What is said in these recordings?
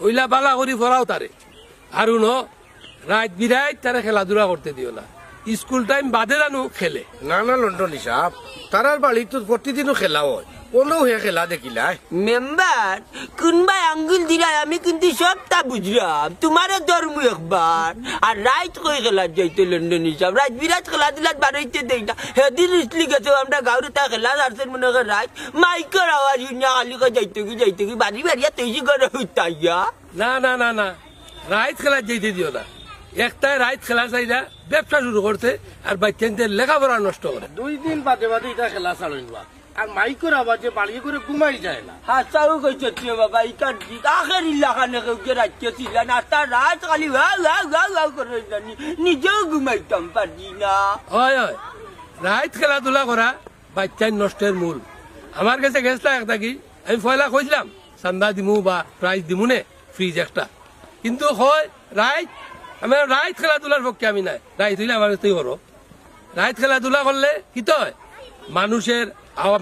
ওইলা বালা করি ফরাও তারে আর রাত বিরাত তারা খেলাধুলা করতে দিও না স্কুল টাইম বাদে জানো খেলে না না লন্ডন হিসাব তারার বাড়ি তো প্রতিদিনও খেলা হয় কোনো হে খেলা দেখিলাই মেম্বার কোনবাই আঙ্গুল দিলাই আমি কিন্তু সবটা বুঝলাম তোমারও ধর্ম একবার আর রাইট কই খেলা যাইতো লন্ডন হিসাব রাত বিরাট খেলা দিলাত বাড়াইতে দেই না হেদিন ইসলি গেছে আমরা গাঁরে তা খেলা আরছেন মনে করে রাত মাইকের আওয়াজ শুনে খালি যাইতে কি বাড়ি বাড়িয়া তৈরি করে হইতাইয়া না না না না রাইত খেলা যেতে দিও না একটাই রাইত খেলা চাইরা ব্যবসা শুরু করতে আর বাচ্চাদের লেখাপড়া নষ্ট করে 2 দিন বাদে বাদে এটা খেলা চালাইবা আর মাইকের আওয়াজে বাড়িয়ে করে ঘুমাই যায় না হাসাও কইছ তুই বাবা ইকার দিক আখের ইলাকানে কেউ রাজ্য ছিল না তার রাত খালি করে জানি নিজেও ঘুমাইতাম পারি না হয় হয় রাইত খেলাধুলা করা বাচ্চার নষ্টের মূল আমার কাছে গেছলা একটা কি আমি পয়লা কইছিলাম চান্দা দিমু বা প্রাইজ দিমু নে ফ্রিজ একটা কিন্তু হয় রাইত আমি রাইত খেলাধুলার পক্ষে আমি নাই রাইত হইলে আমার কাছেই করো রাইত খেলাধুলা করলে কি তো হয় মানুষের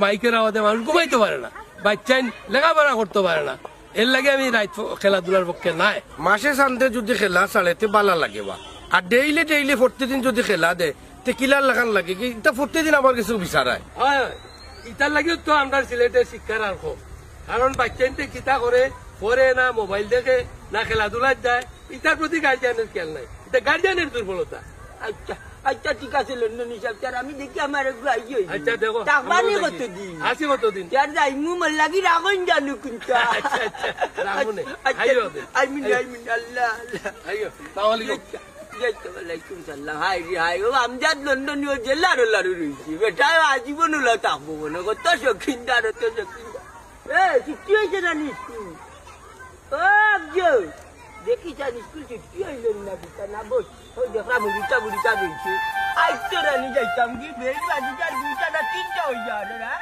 মাইকের আওয়াজে মানুষ ঘুমাইতে পারে না বাচ্চাই লেখাপড়া করতে পারে না এর লাগে আমি রাইত খেলাধুলার পক্ষে নাই মাসে সানডে যদি খেলা চালাইতে বালা লাগে বা আর ডেইলি প্রতিদিন যদি খেলা দে তে কিলার লাগান লাগে কি এটা প্রতিদিন আমার কিছু বিচারায় হয় ইটার লাগেও তো আমরা সিলেটের শিক্ষার আর কম কারণ বাচ্চাইতে কিতা করে পরে না মোবাইল দেখে না খেলাধুলা যায় ইটার প্রতি গার্জিয়ানের খেয়াল নাই এটা গার্জিয়ানের দুর্বলতা আচ্ছা আচ্ছা ঠিক আছে লন্ডন হিসাব স্যার আমি দেখি আমার আচ্ছা দেখো টাকবানি কতদিন আসি কতদিন স্যার যাইমু মন লাগি রাখুন জানো কিন্তু আচ্ছা আচ্ছা রাখুন আইমিন আল্লাহ আইয়ো তাহলে ওয়ালাইকুম সালাম হাই রে হাই ও আমজাদ লন্ডন ও জেলার লারু রইছি বেটা আজীবন লা থাকবো না কত শৌখিনদার তো শৌখিনদার ছুটি হয়েছে না স্কুল ও আবজো দেখি যা স্কুল ছুটি হইলেন না বিটা না বস ওই দেখলাম বুড়িটা রয়েছে আইতো রানি যাইতাম কি বেশ বাজিটা 2টা না 3টা হয়ে যাবে না